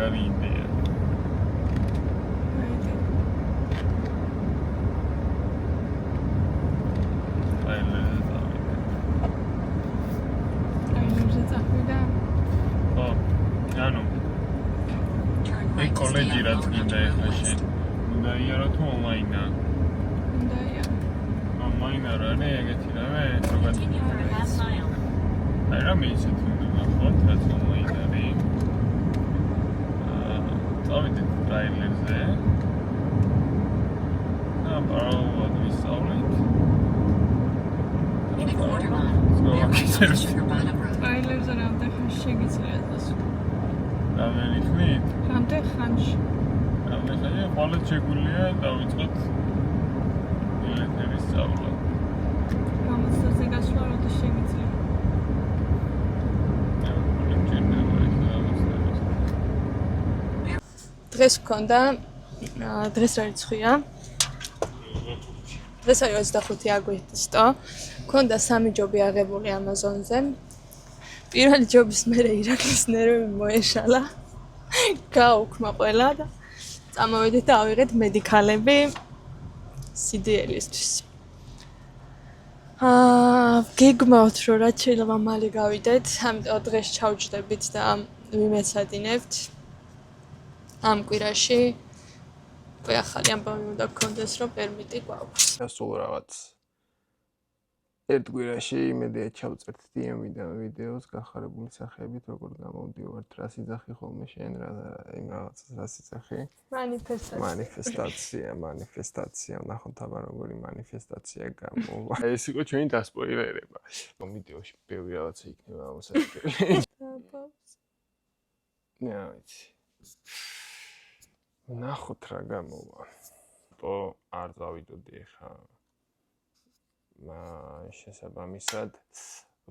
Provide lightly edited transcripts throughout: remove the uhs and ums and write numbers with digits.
მაგარი იდეა. კოლეჯი რაც გინდა ეხლა შენ. უნდა იარო თუ ონლაინაა? უნდა იარო. ონლაინ არ არის ეგეთი რამე? აი რამე ისეთ უნდა ნახოთ, რაც ონლაინ არის. წავიდეთ ტრაილერზე. პარალელურად ვისწავლეთ. ტრაილერზე რამდენ ხანში შეგიძლიათ დასვლა? რამდენი ხნით? რამდენ ხანში? რამდენ ხანში? ხოლმე შეგვიძლია დავიწყოთ ბილეთების სწავლა. გამოცდაზე გასვლა როდის შეგიძლია? დღეს ვქონდა, დღეს რა რიცხვია? დღეს არის 25 აგვისტო. ვქონდა 3 ჯობი აღებული Amazon-ზე. პირველი ჯობის მერე ირაკლის ნერვები მოეშალა. გაუქმა ყველა და წამოვედით და ავიღეთ მედიკალები CDL-ისთვის. გეგმავთ რომ რაც შეიძლება მალე გავიდეთ, ამიტომ დღეს ჩავჯდებით და ვიმეცადინებთ. ამ კვირაში უკვე ახალი ამბავი უნდა გქონდეს რომ პერმიტი გვაქვს. სულ რაღაც ერთ კვირაში იმედია ჩავწერთ DM-დან ვიდეოს გახარებული სახეებით, როგორ გამოვდივართ, რა სიძახი ხოლმე შენ რა იმ რაღაცას რა სიძახი? მანიფესტაცია, ნახოთ აბა როგორი მანიფესტაცია გამოვა. ეს იყო ჩვენი დასპოილერება. ვიდეოში ბევრი რაღაცა იქნება ამოსაჭრელი. ნახოთ რა გამოვა. არ დავიდოდი ხა. შესაბამისად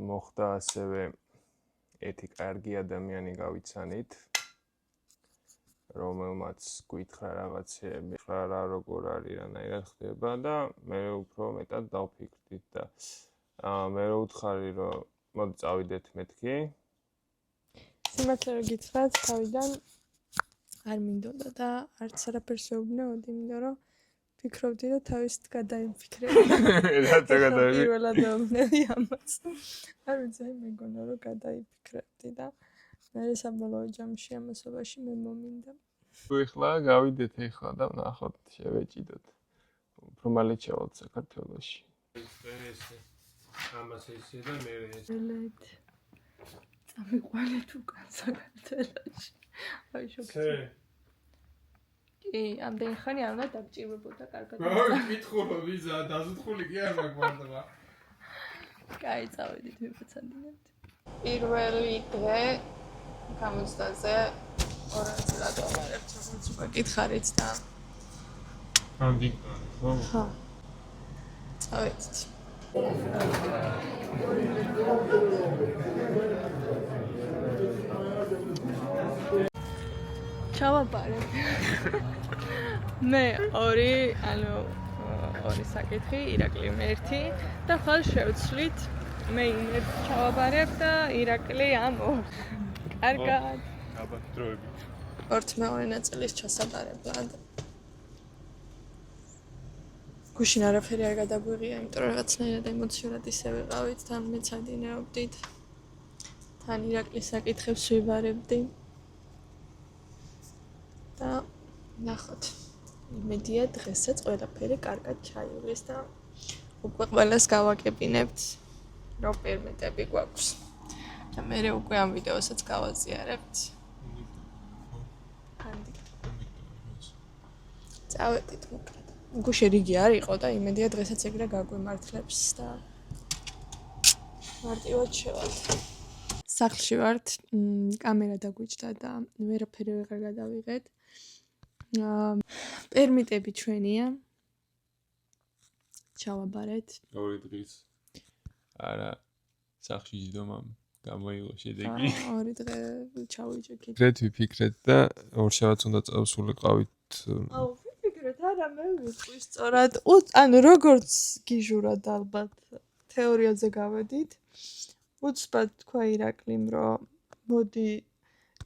მოხდა ასევე ერთი კარგი ადამიანი გავიცანით, რომელმაც გითხრა რაღაცეები, რა როგორ არის, რანაირად ხდება და მე უფრო მეტად დავფიქრდით და მე ვუთხარი რომ მოდი წავიდეთ მეთქი. სიმართლე რომ გითხრათ, თავიდან არ მინდოდა და არც არაფერს ვეუბნეოდი, იმიტომ რომ ფიქრობდი რომ თავისით გადაიფიქრები. რატო გადაიფიქრე? პირველად ვეუბნები ამას. არ ვიცი, მეგონა რომ გადაიფიქრებდი და მე საბოლოო ჯამში ამასობაში მე მომინდა. ეხლა გავიდეთ ეხლა და ნახოთ შევეჭიდოთ. უფრო მალე ჩავალთ საქართველოში. ამას ისე და მე ეს. წამიყვანეთ უკან საქართველოში. აი შოქი. ამდენი ხანი არ უნდა დაგჭირებოდა კარგად. კითხულობ ვიზა დაზუთხული კი არ მაგვარდება. კაი, წავედით ვიფეცადინებთ. პირველი დღე გამოცდაზე 200 ლადომარებთ, როგორც მოგითხარით და ამდი. ხო. წავედით. ჩავაბარებ. მე ორი საკითხი, ირაკლი მე-1 და ხვალ შევცვლით. მე იმ-1 ჩავაბარებ და ირაკლი ამ 2. კარგად. აბა, დროები. ორ-მეორე ნაწილის ჩასაბარებლად. გუშინ არაფერი არ გადაგვიღია, იმიტომ რომ რაღაცნაირად ემოციურად ისე ვიყავით, თან მეცადინეობდით. თან ირაკლის საკითხებს ვიბარებდი. და ნახოთ. იმედია დღესაც ყველაფერი კარგად ჩაივლის და უკვე ყველას გავაკებინებთ, რომ პერმიტები გვაქვს. და მე უკვე ამ ვიდეოსაც გავაზიარებთ. წავედით მოკლედ. გუშინ რიგი არ იყო და იმედია დღესაც ეგრე გაგვემართლებს და მარტივად შევალთ. სახლში ვართ, კამერა დაგვიჭდა და ვერაფერი ვეღარ გადავიღეთ. პერმიტები ჩვენია. ჩავაბარეთ. 2 დღის. არა, სახლში ჯდომამ გამოიღო შედეგი. 2 დღე ჩავიჭიქით. ვიფიქრეთ და ორშაბათს უნდა წავსულიყავით. აუ, ვიფიქრეთ, არა მე ვიყვის სწორად. ანუ როგორც გიჟურად ალბათ თეორიაზე გავედით. უცბად თქვა ირაკლიმ, რომ მოდი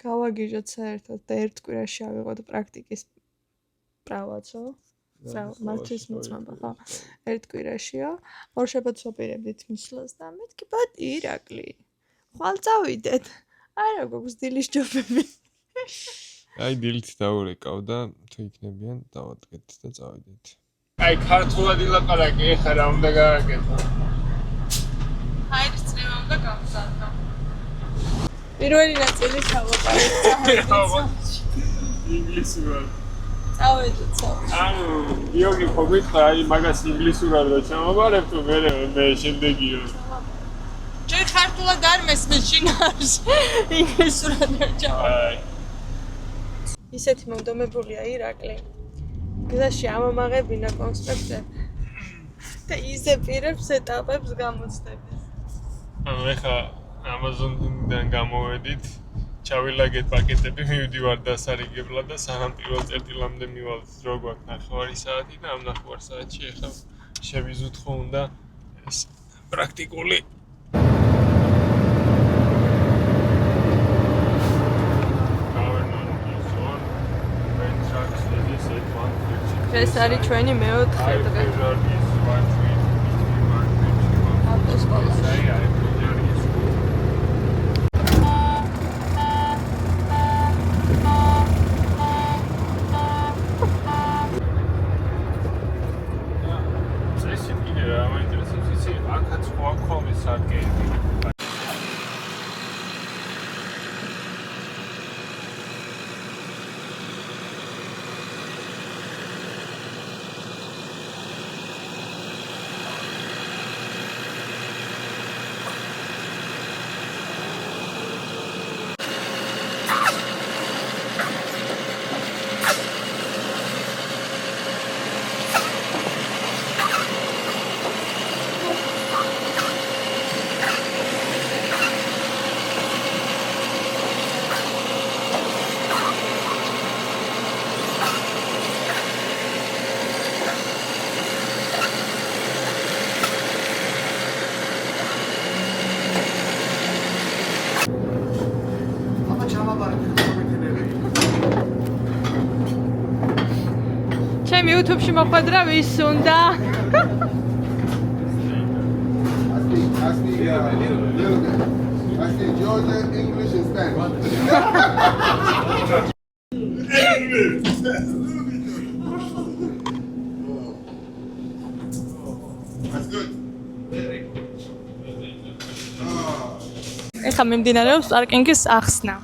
გავაგიჟოთ საერთოდ და ერთ კვირაში ავიღოთ პრაქტიკის პრავაცო. მათთვის მოწმობა, ხო? ერთ კვირაშიო. ორშაბათს ვაპირებდით მისვლას და მეთქი ბატ ირაკლი. ხვალ წავიდეთ. არა გვაქვს დილის ჯობები. აი დილით დაურეკავ და თუ იქნებიან დავადგეთ და წავიდეთ. აი ქართულად ილაპარაკე, ეხლა რა უნდა გააკეთო? აირის წრევა უნდა გავზარდო. პირველი ნაწილი ჩავაპარაკე. ინგლისურად. წავედით. ანუ იოგი ხო გითხრა, აი მაგას ინგლისურად რა ჩამოვარებ თუ მე შემდეგიო. ჯერ ქართულად არ მესმის შინაარს. ინგლისურად რა ჩავაპარაკე. აი ისეთი მომდომებულია ირაკლი. გზაში ამამაღებინა კონსპექტები. და იზეპირებს ეტაპებს გამოცდების. ანუ ეხლა Amazon-დან გამოვედით, ჩავილაგეთ პაკეტები, მივდივარ დასარიგებლად და სანამ პირველ წერტილამდე მივალთ რო გვაქვს 9 საათი და ამ 9 საათში ეხლა შევიზუთ ხო უნდა ეს პრაქტიკული ეს არის ჩვენი მეოთხე დღე. ჩემი YouTube-ში მოხვედრა ვის უნდა? I speak Georgia, English, and Spanish. That's good. ეხლა მიმდინარეობს პარკინგის ახსნა.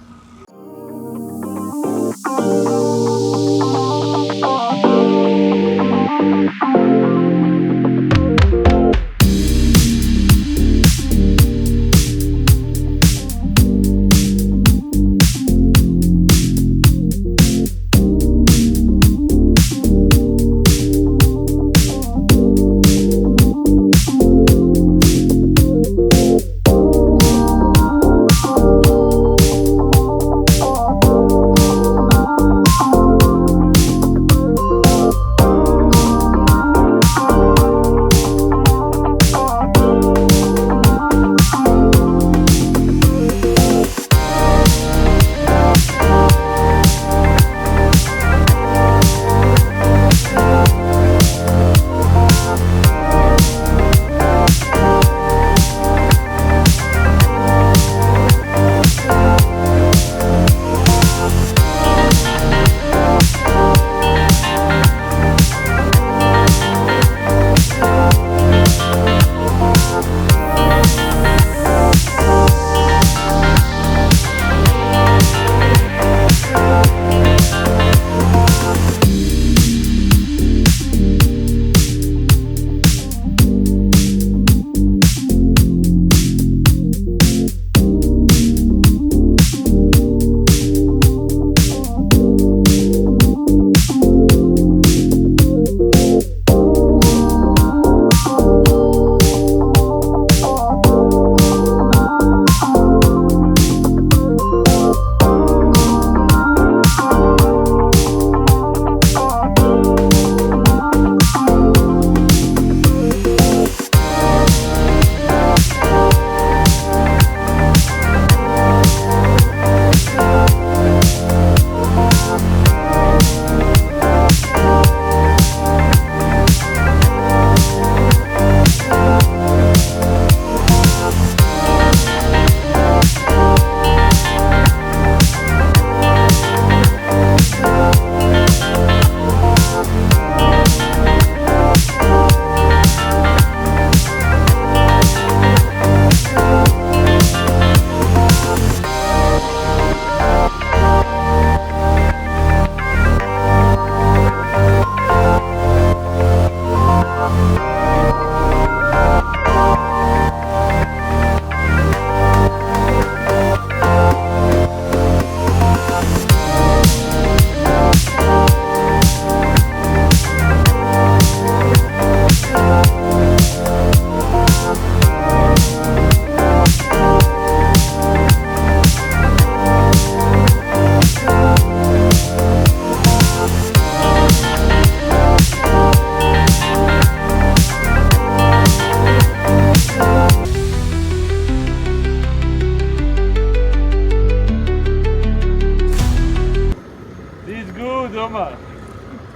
Mama.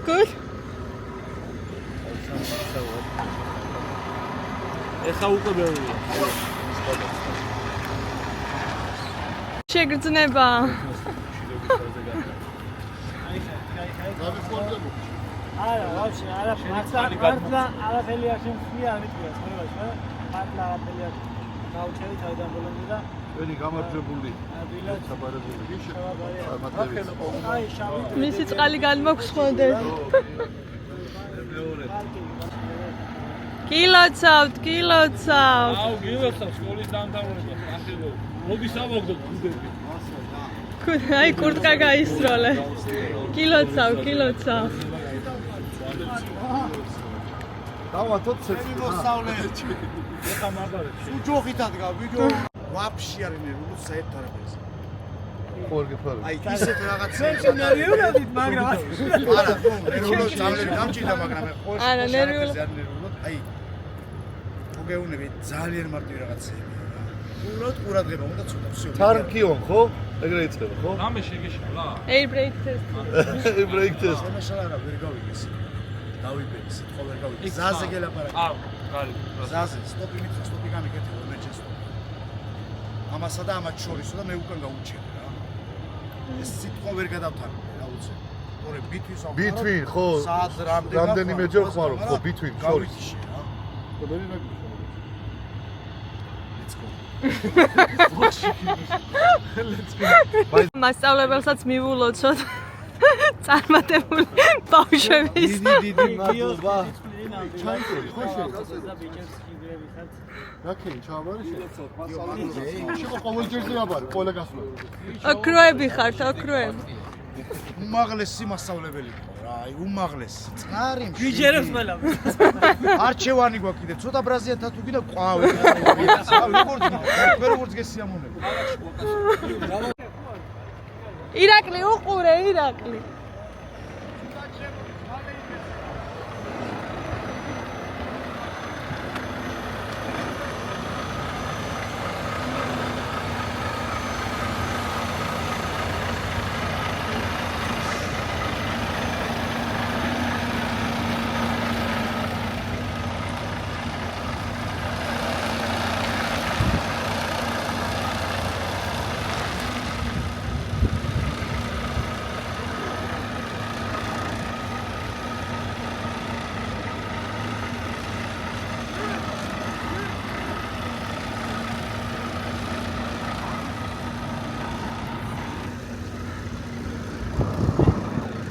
Good. ეხა უკვე ბევრია. შეგრძნება. არა, ვაფშე, მართლა არაფერი არ შემხია, არ მიტყვია, ცხოვრებაში, მართლა არაფერი არ. გავჩევი თავიდან ბოლომდე და Very გამარჯვებული. საბარებული. აი, მისი წყალი განმოგსხონდეს. კილოცავთ. აუ, გილოცავ სკოლის დამთავრება. ახლა მოდი სამოგდოთ გუდები. აი კურტკა გაისროლე. კილოცავ. დავათოთ მოსავლე ეხა მაგარი. უჯოხით ადგა ვიდეო ვაფშე არ ნერვულო საერთოდ არ არის. ხორგიფარ. აი ისეთ რაღაცა. ნერვიულადით მაგრამ არა, ნერვულო წავლები გამჭირდა მაგრამ ყოველ არა, ნერვიულო. აი მოგეუნები ძალიან მარტივი რაღაცები. ყურადღება უნდა ცოტა всё. თარკიონ ხო? ეგრე იწყება ხო? რამე შეგეშალა? Air brake test. Break test. შემაშალა რა ვერ გავიგეს. დავიბედი სიტყვა ვერ გავიგე. ზაზე გელაპარაკე. აუ, გალი. ზაზე, სტოპი მიწა, სტოპი გამიგეთ, მერჩე სტოპი. ამასა და ამათ შორისო და მე უკან გაუჩერე რა. ეს სიტყვა ვერ გადავთარგმნე, რა უცე. თორე ბიტვის ამ Between ხო? საათ რამდენი რამდენიმეჯერ ხმარობ ხო between შორის. მასწავლებელსაც მივულოცოთ. წარმატებული ბავშვების. მადლობა. ჩაიწერე ხო რაკენ ჩავარი შეგო ყოველჯერზე აბარი ყველა გასვლა ოქროები ხართ, ოქროები. უმაღლესი მასწავლებელი იყო რა, აი უმაღლესი. წყარი გიჯერებს ყველა. არჩევანი გვაქვს კიდე, ცოტა ბრაზიათად თუ კიდე ყვავი. როგორც გესიამონები. ირაკლი უყურე, ირაკლი.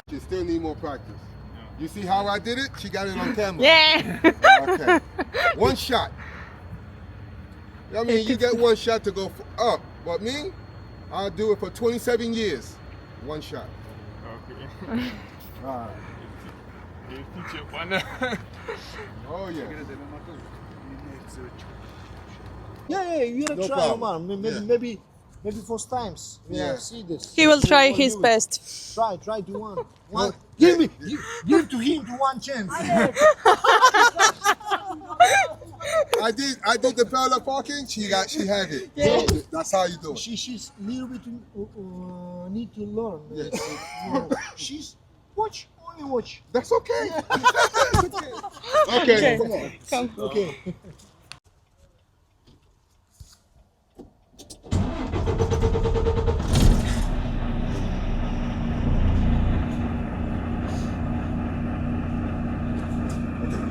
She still need more practice. You see how I did it? She got it on camera. Yeah. Okay. One shot. I mean, you get one shot to go up. But me, I'll do it for 27 years. One shot. All right. Oh, yeah. Yeah, you gotta No try, problem. man. Yeah. Maybe first times. Yeah. See this. He will try his best. Try to one. Give to him to one chance. I did the parallel parking. She had it. Yeah. So that's how you do it. She's little bit need to learn. Yes. She's only watch. That's okay. Okay, come on. Come. Okay.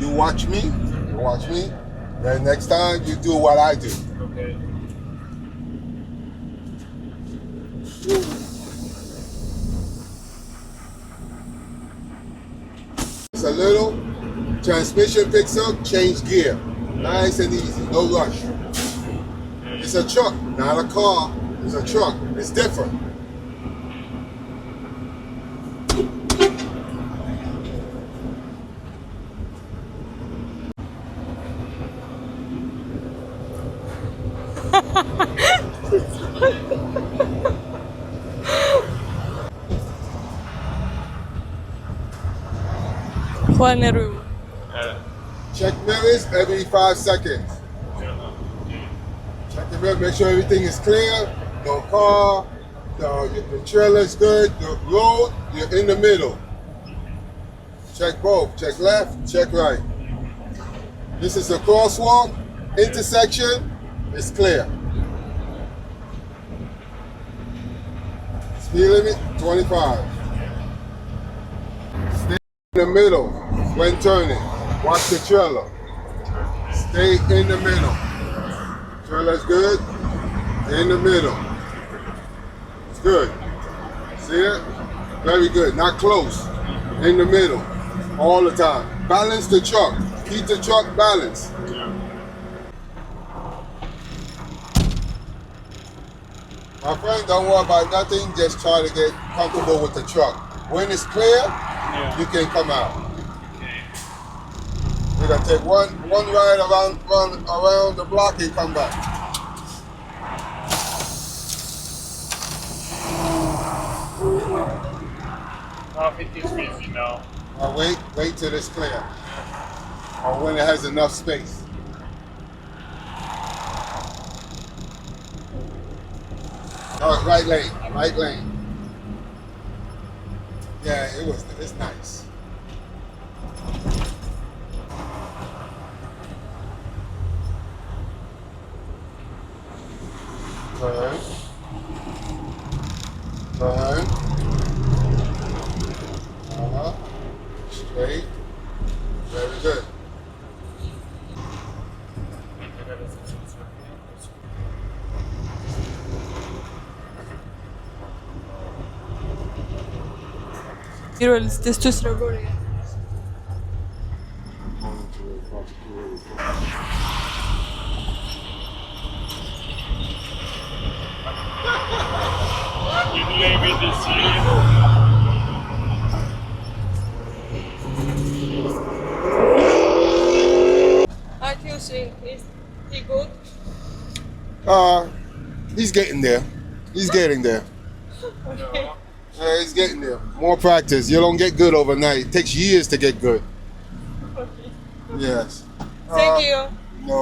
You watch me. Then next time you do what I do. Okay. It's a little transmission picks up, change gear. Nice and easy, no rush. It's a truck, not a car. It's a truck. It's different. Check mirrors every 5 seconds. Check the mirror, make sure everything is clear. No car, the trailer's good, the road, you're in the middle. Check both. Check left, check right. This is a crosswalk, intersection, it's clear. Speed limit, 25. Stay in the middle when turning. Watch the trailer. Stay in the middle. Trailer's good. In the middle. It's good. See it? Very good. Not close. In the middle. All the time. Balance the truck. Keep the truck balanced. My friend, don't worry about nothing. Just try to get comfortable with the truck. When it's clear, you can come out. We're gonna take one ride around the block and come back. It is busy now. Wait till it's clear. Or when it has enough space. All right, right lane. Yeah, it's nice. Turn. Straight. Very good. პირველი წესთვის როგორია? You lay with this here. How do you think? Is he good? He's getting there. Yeah, he's getting there. More practice. You don't get good overnight. It takes years to get good. Okay. Yes. Thank you. No